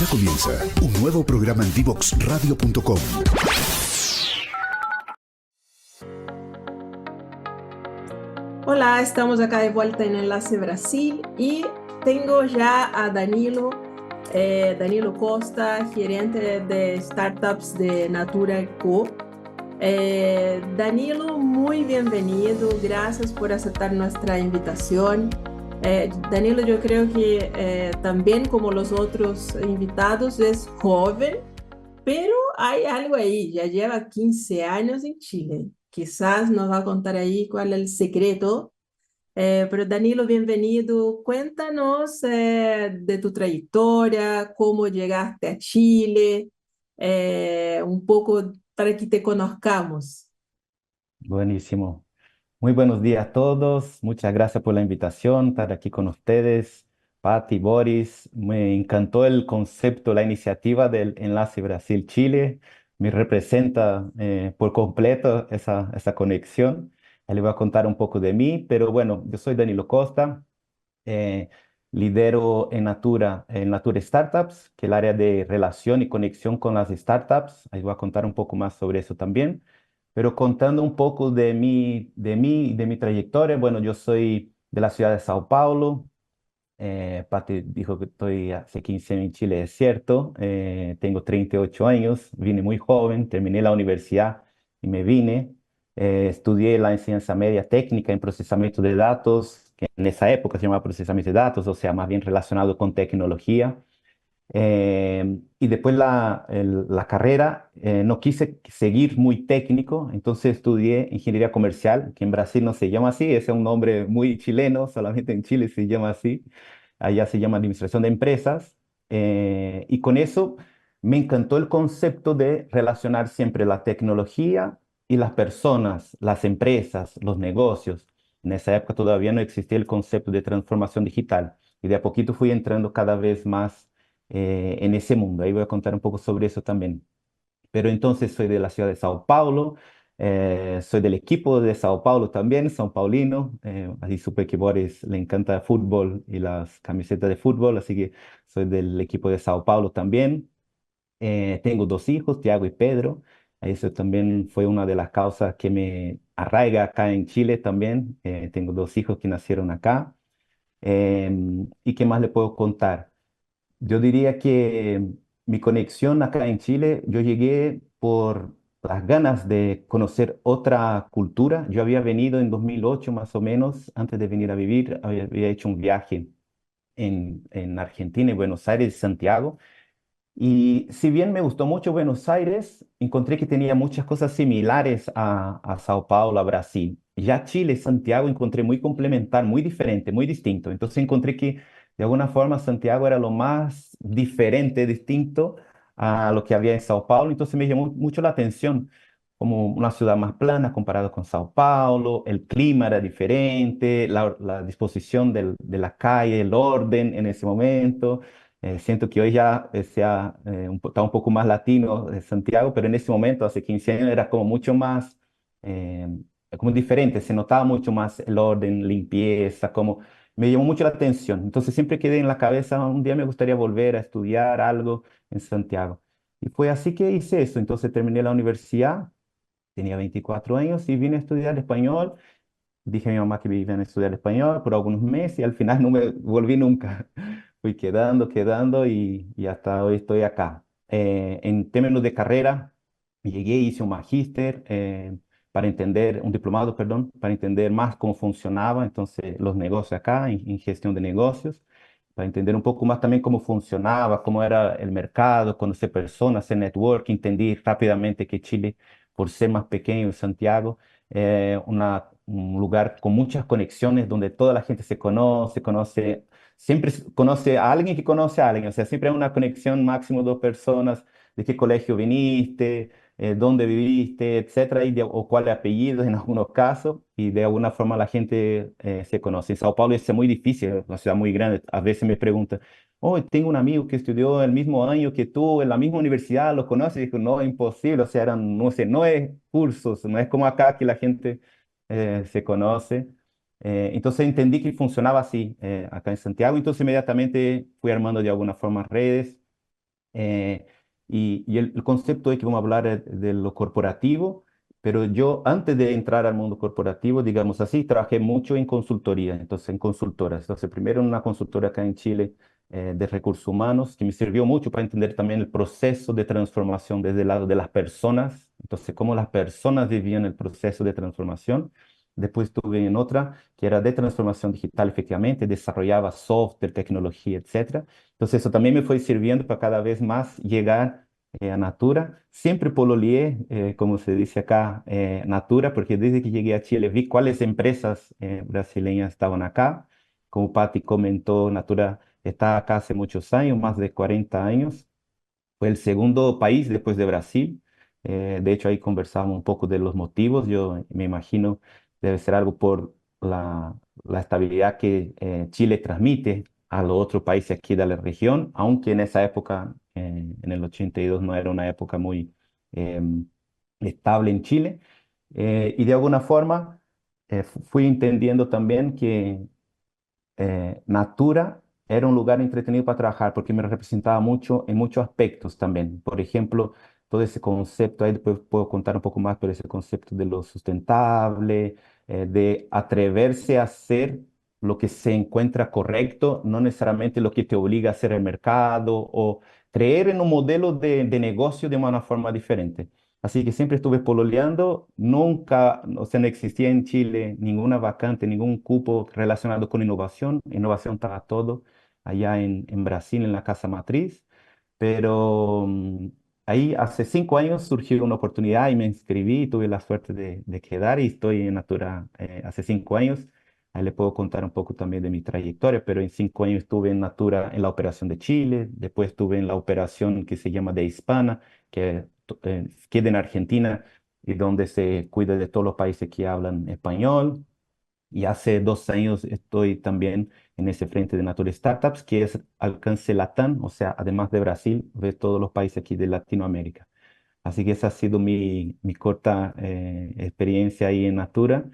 Ya comienza un nuevo programa en divoxradio.com. Olá, estamos acá de vuelta en Enlace Brasil y tengo ya a Danilo, Danilo Costa, gerente de startups de Natura Co. Danilo, muy bienvenido, gracias por aceptar nuestra invitación. Danilo, yo creo que también como los otros invitados es joven, pero hay algo ahí, ya lleva 15 años en Chile. Quizás nos va a contar ahí cuál es el secreto. Pero Danilo, bienvenido. Cuéntanos de tu trayectoria, cómo llegaste a Chile, un poco para que te conozcamos. Buenísimo. Muy buenos días a todos. Muchas gracias por la invitación, estar aquí con ustedes. Patti, Boris, me encantó el concepto, la iniciativa del Enlace Brasil-Chile. Me representa por completo esa conexión. Ahí le voy a contar un poco de mí, pero bueno, yo soy Danilo Costa. eh, Lidero en Natura Startups, que es el área de relación y conexión con las startups. Ahí voy a contar un poco más sobre eso también. Pero contando un poco y de mi trayectoria, bueno, yo soy de la ciudad de Sao Paulo. Pati dijo que estoy hace 15 años en Chile, es cierto. Tengo 38 años, vine muy joven, terminé la universidad y me vine. Estudié la enseñanza media técnica en procesamiento de datos, que en esa época se llamaba procesamiento de datos, o sea, más bien relacionado con tecnología. Y después la carrera, no quise seguir muy técnico, entonces estudié ingeniería comercial, que en Brasil no se llama así, ese es un nombre muy chileno, solamente en Chile se llama así, allá se llama administración de empresas, y con eso me encantó el concepto de relacionar siempre la tecnología y las personas, las empresas, los negocios. En esa época todavía no existía el concepto de transformación digital, y de a poquito fui entrando cada vez más en ese mundo. Ahí voy a contar un poco sobre eso también. Pero entonces soy de la ciudad de Sao Paulo, soy del equipo de Sao Paulo también, São Paulino. Así supe que Boris le encanta el fútbol y las camisetas de fútbol, así que soy del equipo de Sao Paulo también. Tengo dos hijos, Tiago y Pedro. Eso también fue una de las causas que me arraiga acá en Chile también. Tengo dos hijos que nacieron acá. ¿Y qué más le puedo contar? Yo diría que mi conexión acá en Chile, yo llegué por las ganas de conocer otra cultura. Yo había venido en 2008 más o menos, antes de venir a vivir, había hecho un viaje en Argentina, en Buenos Aires y Santiago. Y si bien me gustó mucho Buenos Aires, encontré que tenía muchas cosas similares a Sao Paulo, a Brasil. Ya Chile, Santiago, encontré muy complementar, muy diferente, muy distinto. Entonces encontré que de alguna forma Santiago era lo más diferente, distinto a lo que había en Sao Paulo. Entonces me llamó mucho la atención como una ciudad más plana comparado con Sao Paulo, el clima era diferente, la disposición de la calle, el orden en ese momento. Siento que hoy ya está un poco más latino Santiago, pero en ese momento, hace 15 años, era como mucho más, eh, como diferente, se notaba mucho más el orden, limpieza, como me llamó mucho la atención. Entonces siempre quedé en la cabeza, un día me gustaría volver a estudiar algo en Santiago. Y fue así que hice eso. Entonces terminé la universidad, tenía 24 años y vine a estudiar español. Dije a mi mamá que me iban a estudiar español por algunos meses y al final no me volví nunca. Fui quedando y hasta hoy estoy acá. En términos de carrera, llegué, hice un magíster para entender, un diplomado, perdón, para entender más cómo funcionaba entonces los negocios acá, en gestión de negocios, para entender un poco más también cómo funcionaba, cómo era el mercado, conocer personas, hacer network. Entendí rápidamente que Chile, por ser más pequeño, Santiago, un lugar con muchas conexiones donde toda la gente se conoce, siempre conoce a alguien que conoce a alguien, o sea, siempre hay una conexión máximo dos personas, de qué colegio viniste, dónde viviste, etcétera, o cuáles apellidos en algunos casos, y de alguna forma la gente se conoce. En Sao Paulo es muy difícil, es una ciudad muy grande, a veces me preguntan, oh, tengo un amigo que estudió el mismo año que tú, en la misma universidad, ¿lo conoces? Y digo, no, imposible, o sea, eran, no sé, no es cursos, no es como acá que la gente se conoce. Entonces entendí que funcionaba así acá en Santiago, entonces inmediatamente fui armando de alguna forma redes Eh, y el concepto es que vamos a hablar de lo corporativo, pero yo antes de entrar al mundo corporativo, digamos así, trabajé mucho en consultoría, entonces en consultoras. Entonces primero en una consultora acá en Chile de recursos humanos, que me sirvió mucho para entender también el proceso de transformación desde el lado de las personas, entonces cómo las personas vivían el proceso de transformación. Después estuve en otra que era de transformación digital, efectivamente, desarrollaba software, tecnología, etcétera. Entonces eso también me fue sirviendo para cada vez más llegar a Natura. Siempre pololeé, como se dice acá, Natura, porque desde que llegué a Chile vi cuáles empresas brasileñas estaban acá. Como Patti comentó, Natura está acá hace muchos años, más de 40 años. Fue el segundo país después de Brasil. De hecho, ahí conversamos un poco de los motivos. Yo me imagino debe ser algo por la estabilidad que Chile transmite a los otros países aquí de la región, aunque en esa época, en el 82, no era una época muy estable en Chile. Y de alguna forma fui entendiendo también que Natura era un lugar entretenido para trabajar porque me representaba mucho en muchos aspectos también. Por ejemplo, todo ese concepto, ahí después puedo contar un poco más, pero ese concepto de lo sustentable, de atreverse a hacer lo que se encuentra correcto, no necesariamente lo que te obliga a hacer el mercado o creer en un modelo de negocio de una forma diferente. Así que siempre estuve pololeando, nunca, o sea, no existía en Chile ninguna vacante, ningún cupo relacionado con innovación. Innovación estaba todo allá en Brasil, en la casa matriz. Pero ahí hace 5 años surgió una oportunidad y me inscribí y tuve la suerte de quedar y estoy en Natura hace 5 años. Ahí le puedo contar un poco también de mi trayectoria, pero en 5 años estuve en Natura en la operación de Chile, después estuve en la operación que se llama de Hispana, que queda en Argentina y donde se cuida de todos los países que hablan español. Y hace 2 años estoy también en ese frente de Natura Startups, que es alcance Latam, o sea, además de Brasil, ve todos los países aquí de Latinoamérica. Así que esa ha sido mi corta experiencia ahí en Natura,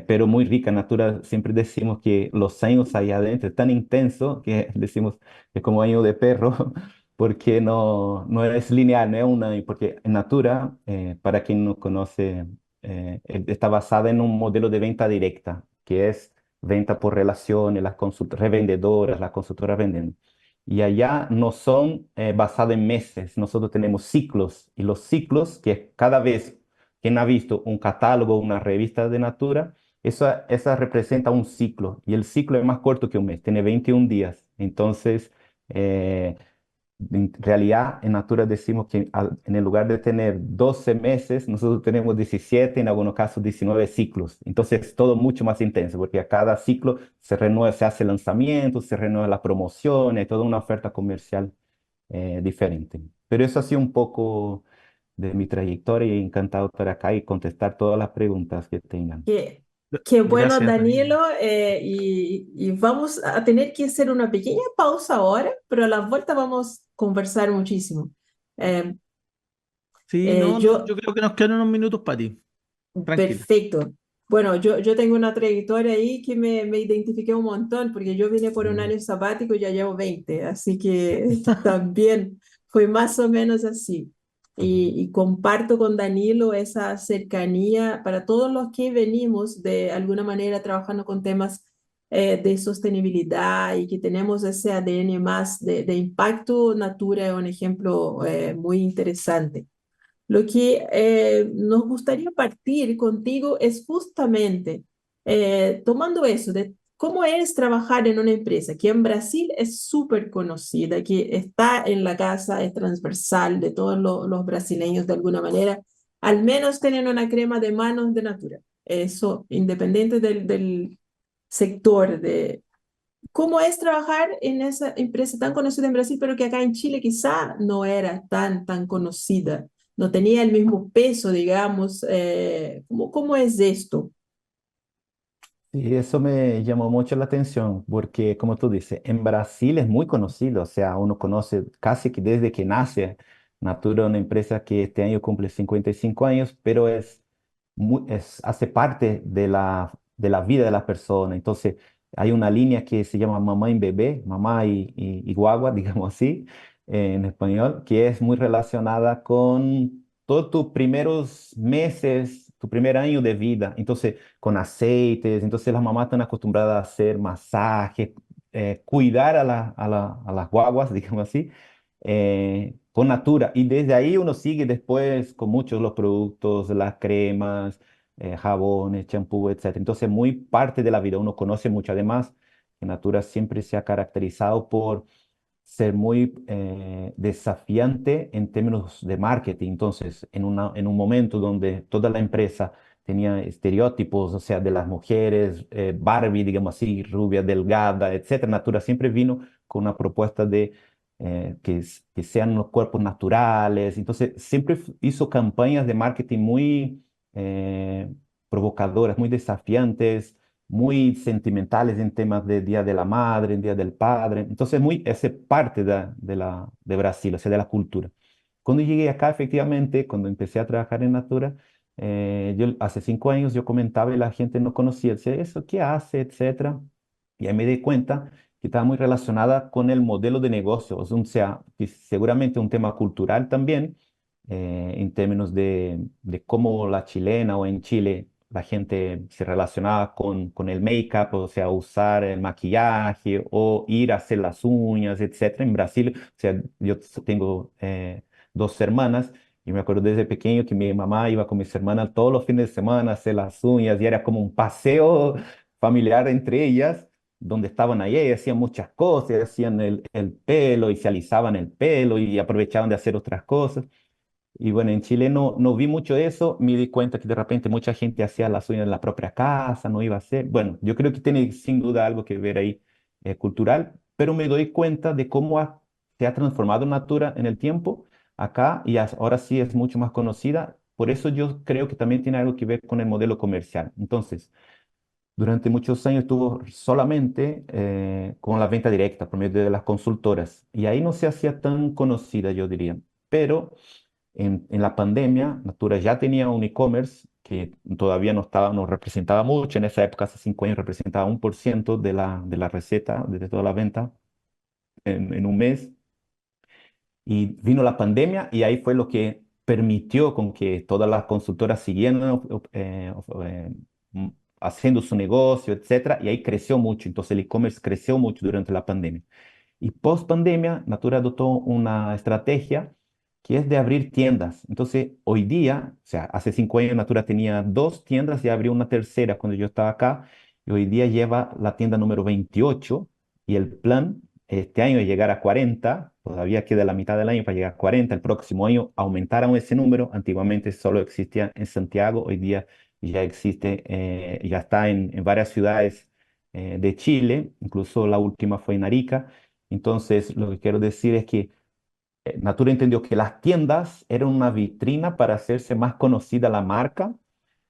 pero muy rica. Natura, siempre decimos que los años ahí adentro es tan intenso que decimos que es como año de perro, porque no es lineal, no es un año, porque en Natura, para quien no conoce, está basada en un modelo de venta directa, que es venta por relaciones, las revendedoras, las consultoras venden. Y allá no son basados en meses, nosotros tenemos ciclos y los ciclos que cada vez quien ha visto un catálogo, una revista de Natura, esa representa un ciclo y el ciclo es más corto que un mes, tiene 21 días. Entonces, eh, en realidad, en Natura decimos que en el lugar de tener 12 meses, nosotros tenemos 17, en algunos casos 19 ciclos. Entonces es todo mucho más intenso, porque a cada ciclo se renueva, se hace lanzamiento, se renueva la promoción, hay toda una oferta comercial diferente. Pero eso ha sido un poco de mi trayectoria y encantado de estar acá y contestar todas las preguntas que tengan. Qué, qué bueno, Gracias, Danilo. Danilo, y vamos a tener que hacer una pequeña pausa ahora, pero a la vuelta vamos a conversar muchísimo. Eh, Sí, no, no, yo, yo creo que nos quedan unos minutos para ti. Tranquila. Perfecto. Bueno, yo tengo una trayectoria ahí que me identifiqué un montón, porque yo vine por un Mm. año sabático y ya llevo 20, así que también fue más o menos así. Y comparto con Danilo esa cercanía para todos los que venimos de alguna manera trabajando con temas de sostenibilidad y que tenemos ese ADN más de impacto. Natura es un ejemplo muy interesante. Lo que nos gustaría partir contigo es justamente tomando eso de cómo es trabajar en una empresa que en Brasil es súper conocida, que está en la casa, es transversal de todos los brasileños de alguna manera, al menos tienen una crema de manos de Natura. Eso, independiente del sector de, cómo es trabajar en esa empresa tan conocida en Brasil, pero que acá en Chile quizá no era tan conocida, no tenía el mismo peso, digamos. ¿Cómo es esto? Y eso me llamó mucho la atención porque, como tú dices, en Brasil es muy conocido, o sea, uno conoce casi que desde que nace. Natura, una empresa que este año cumple 55 años, pero hace parte de la vida de la persona. Entonces, hay una línea que se llama mamá y bebé, mamá y guagua, digamos así. en español, que es muy relacionada con todos tus primeros meses, tu primer año de vida. Entonces, con aceites, entonces las mamás están acostumbradas a hacer masajes, cuidar a las guaguas, digamos así, con natura. Y desde ahí uno sigue después con muchos los productos, las cremas, jabones, champú, etc. Entonces, muy parte de la vida, uno conoce mucho. Además, que Natura siempre se ha caracterizado por ser muy desafiante en términos de marketing. Entonces, en un momento donde toda la empresa tenía estereotipos, o sea, de las mujeres, Barbie, digamos así, rubia, delgada, etcétera, Natura siempre vino con una propuesta de que sean los cuerpos naturales. Entonces, siempre hizo campañas de marketing muy eh, provocadoras, muy desafiantes, muy sentimentales en temas de Día de la Madre, en Día del Padre. Entonces, esa parte de Brasil, o sea, de la cultura. Cuando llegué acá, efectivamente, cuando empecé a trabajar en Natura, yo hace 5 años yo comentaba y la gente no conocía, decía, ¿eso qué hace? Etcétera. Y ahí me di cuenta que estaba muy relacionada con el modelo de negocio, o sea, que seguramente un tema cultural también, en términos de cómo la chilena o en Chile la gente se relacionaba con el make-up, o sea, usar el maquillaje o ir a hacer las uñas, etcétera. En Brasil, o sea, yo tengo 2 hermanas y me acuerdo desde pequeño que mi mamá iba con mis hermanas todos los fines de semana a hacer las uñas y era como un paseo familiar entre ellas, donde estaban ahí y hacían muchas cosas, hacían el pelo y se alisaban el pelo y aprovechaban de hacer otras cosas. Y bueno, en Chile no vi mucho de eso, me di cuenta que de repente mucha gente hacía las uñas en la propia casa, no iba a hacer. Bueno, yo creo que tiene sin duda algo que ver ahí cultural, pero me doy cuenta de cómo se ha transformado Natura en el tiempo acá y ahora sí es mucho más conocida. Por eso yo creo que también tiene algo que ver con el modelo comercial. Entonces, durante muchos años estuvo solamente con la venta directa por medio de las consultoras y ahí no se hacía tan conocida, yo diría. Pero en la pandemia, Natura ya tenía un e-commerce que todavía no representaba mucho. En esa época, hace 5 años, representaba 1% de la receta, de toda la venta en un mes. Y vino la pandemia y ahí fue lo que permitió con que todas las consultoras siguieran mm, haciendo su negocio, etcétera. Y ahí creció mucho. Entonces el e-commerce creció mucho durante la pandemia. Y post pandemia, Natura adoptó una estrategia que es de abrir tiendas. Entonces, hoy día, o sea, hace 5 años Natura tenía 2 tiendas y abrió una tercera cuando yo estaba acá. Y hoy día lleva la tienda número 28 y el plan este año es llegar a 40. Todavía queda la mitad del año para llegar a 40. El próximo año aumentaron ese número. Antiguamente solo existía en Santiago, hoy día ya existe, ya está en varias ciudades de Chile, incluso la última fue en Arica. Entonces, lo que quiero decir es que Natura entendió que las tiendas eran una vitrina para hacerse más conocida la marca,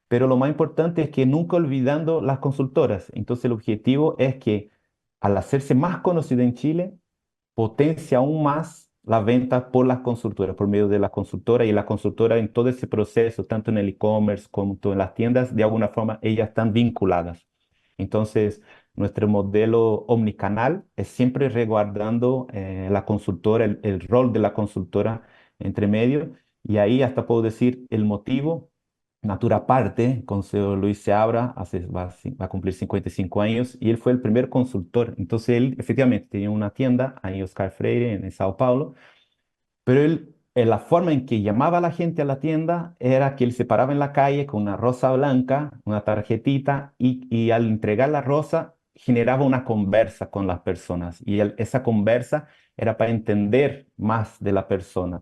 pero lo más importante es que nunca olvidando las consultoras. Entonces, el objetivo es que al hacerse más conocida en Chile, potencia aún más la venta por las consultoras, por medio de la consultora y la consultora en todo ese proceso, tanto en el e-commerce como en las tiendas, de alguna forma ellas están vinculadas. Entonces, nuestro modelo omnicanal es siempre resguardando la consultora, el rol de la consultora entre medio, y ahí hasta puedo decir el motivo. Natura parte con Seo Luis Seabra, va a cumplir 55 años y él fue el primer consultor. Entonces él efectivamente tenía una tienda ahí en Oscar Freire, en Sao Paulo, pero él, la forma en que llamaba a la gente a la tienda era que él se paraba en la calle con una rosa blanca, una tarjetita, y al entregar la rosa generaba una conversa con las personas. Y esa conversa era para entender más de la persona,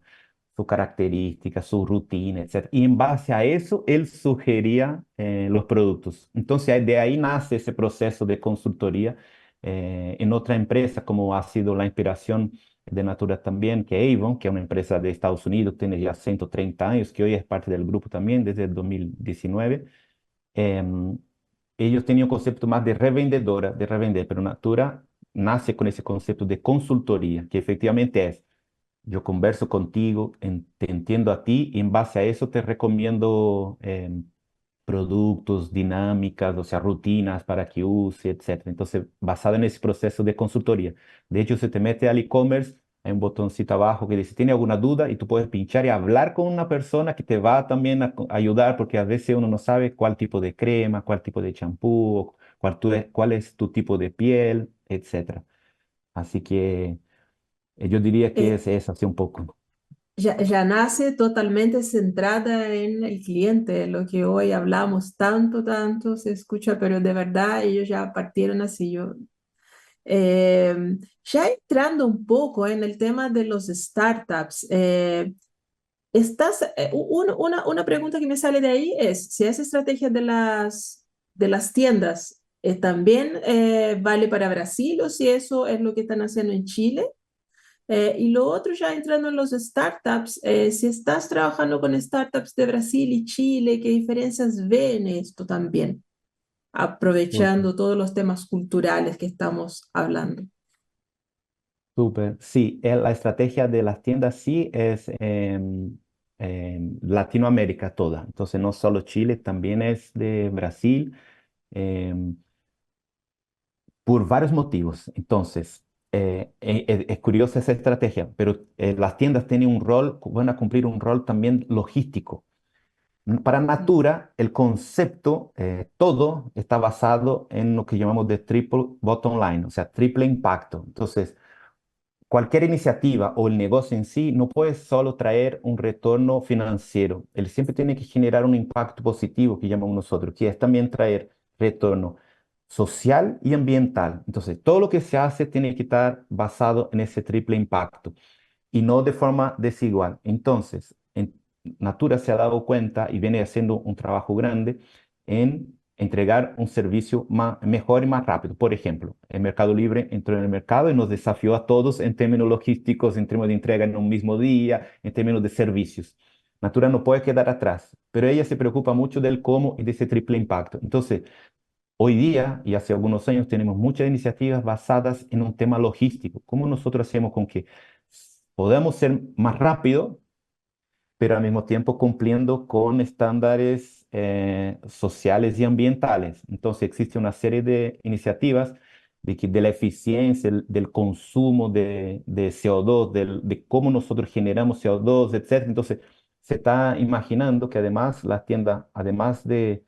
su característica, su rutina, etc. Y en base a eso, él sugería los productos. Entonces, de ahí nace ese proceso de consultoría en otra empresa, como ha sido la inspiración de Natura también, que es Avon, que es una empresa de Estados Unidos, tiene ya 130 años, que hoy es parte del grupo también desde el 2019. Em, Ellos tenían un concepto más de revendedora, de revender, pero Natura nace con ese concepto de consultoría, que efectivamente es, yo converso contigo, te entiendo a ti y en base a eso te recomiendo productos, dinámicas, o sea, rutinas para que use, etcétera. Entonces, basado en ese proceso de consultoría. De hecho, se te mete al e-commerce, hay un botoncito abajo que dice, ¿tiene alguna duda? Y tú puedes pinchar y hablar con una persona que te va también a ayudar, porque a veces uno no sabe cuál tipo de crema, cuál tipo de champú, o cuál es tu tipo de piel, etcétera. Así que yo diría que Eh, es así un poco. ya nace totalmente centrada en el cliente, lo que hoy hablamos tanto, tanto se escucha, pero de verdad ellos ya partieron así. Ya entrando un poco en el tema de los startups, una pregunta que me sale de ahí es si esa estrategia de las tiendas también vale para Brasil o si eso es lo que están haciendo en Chile. Y lo otro, ya entrando en los startups, si estás trabajando con startups de Brasil y Chile, ¿qué diferencias ven esto también? Súper. Aprovechando todos los temas culturales que estamos hablando. Súper. Sí, la estrategia de las tiendas sí es en Latinoamérica toda. Entonces, no solo Chile, también es de Brasil, em, por varios motivos. Entonces, es curiosa esa estrategia, pero las tiendas tienen un rol, van a cumplir un rol también logístico. Para Natura, el concepto, todo está basado en lo que llamamos de triple bottom line, o sea, triple impacto. Entonces, cualquier iniciativa o el negocio en sí no puede solo traer un retorno financiero. Él siempre tiene que generar un impacto positivo, que llamamos nosotros, que es también traer retorno social y ambiental. Entonces, todo lo que se hace tiene que estar basado en ese triple impacto y no de forma desigual. Entonces, Natura se ha dado cuenta y viene haciendo un trabajo grande en entregar un servicio mejor y más rápido. Por ejemplo, el Mercado Libre entró en el mercado y nos desafió a todos en términos logísticos, en términos de entrega en un mismo día, en términos de servicios. Natura no puede quedar atrás, pero ella se preocupa mucho del cómo y de ese triple impacto. Entonces, hoy día y hace algunos años tenemos muchas iniciativas basadas en un tema logístico. ¿Cómo nosotros hacemos con que podamos ser más rápido, pero al mismo tiempo cumpliendo con estándares sociales y ambientales? Entonces existe una serie de iniciativas de la eficiencia, del consumo de CO2, de cómo nosotros generamos CO2, etcétera. Entonces se está imaginando que además las tiendas, además de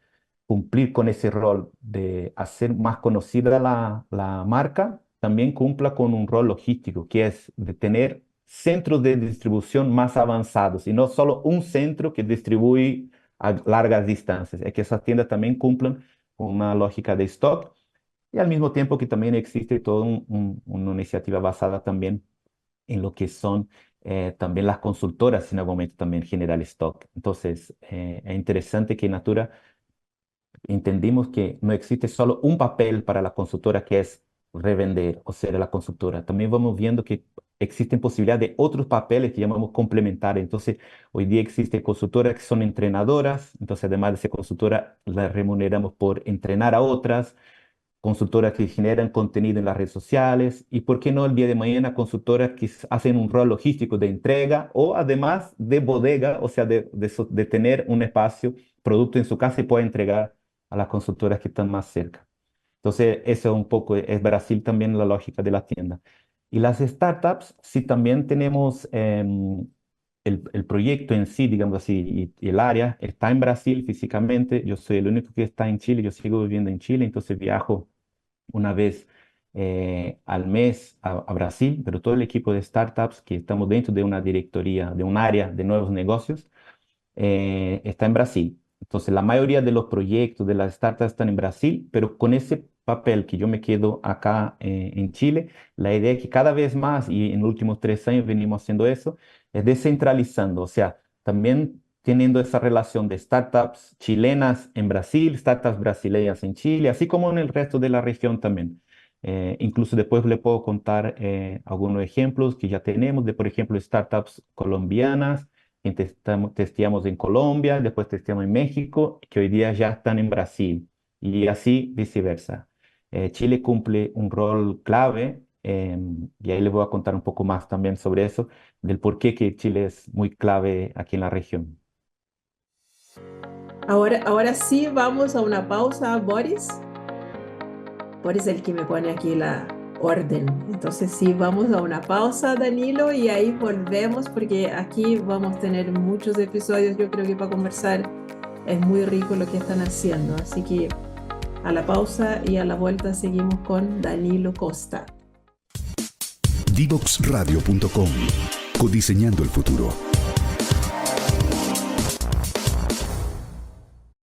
cumplir con ese rol de hacer más conocida la marca, también cumpla con un rol logístico, que es de tener centros de distribución más avanzados y no solo un centro que distribuye a largas distancias. Es que esas tiendas también cumplan con una lógica de stock y al mismo tiempo que también existe toda una iniciativa basada también en lo que son también las consultoras en algún momento también generar stock. Entonces, es interesante que Natura entendimos que no existe solo un papel para la consultora que es revender o ser la consultora. También vamos viendo que existen posibilidades de otros papeles que llamamos complementarios. Entonces, hoy día existen consultoras que son entrenadoras. Entonces, además de ser consultora, las remuneramos por entrenar a otras. Consultoras que generan contenido en las redes sociales y, ¿por qué no el día de mañana consultoras que hacen un rol logístico de entrega o además de bodega, o sea, de tener un espacio, producto en su casa y puede entregar a las consultoras que están más cerca? Entonces, eso es un poco, es Brasil también la lógica de la tienda. Y las startups, sí también tenemos el proyecto en sí, digamos así, y el área está en Brasil físicamente. Yo soy el único que está en Chile, yo sigo viviendo en Chile, entonces viajo una vez al mes a Brasil, pero todo el equipo de startups que estamos dentro de una directoría, de un área de nuevos negocios, está en Brasil. Entonces, la mayoría de los proyectos de las startups están en Brasil, pero con ese papel que yo me quedo acá en Chile, la idea es que cada vez más, y en los últimos 3 años venimos haciendo eso, es descentralizando, o sea, también teniendo esa relación de startups chilenas en Brasil, startups brasileñas en Chile, así como en el resto de la región también. Incluso después le puedo contar algunos ejemplos que ya tenemos de, por ejemplo, startups colombianas que testeamos en Colombia, después testeamos en México, que hoy día ya están en Brasil, y así viceversa. Chile cumple un rol clave, y ahí les voy a contar un poco más también sobre eso, del por qué que Chile es muy clave aquí en la región. Ahora sí vamos a una pausa, Boris. Boris es el que me pone aquí la orden. Entonces sí, vamos a una pausa, Danilo, y ahí volvemos porque aquí vamos a tener muchos episodios, yo creo que para conversar es muy rico lo que están haciendo. Así que a la pausa y a la vuelta seguimos con Danilo Costa. Divoxradio.com, codiseñando el futuro.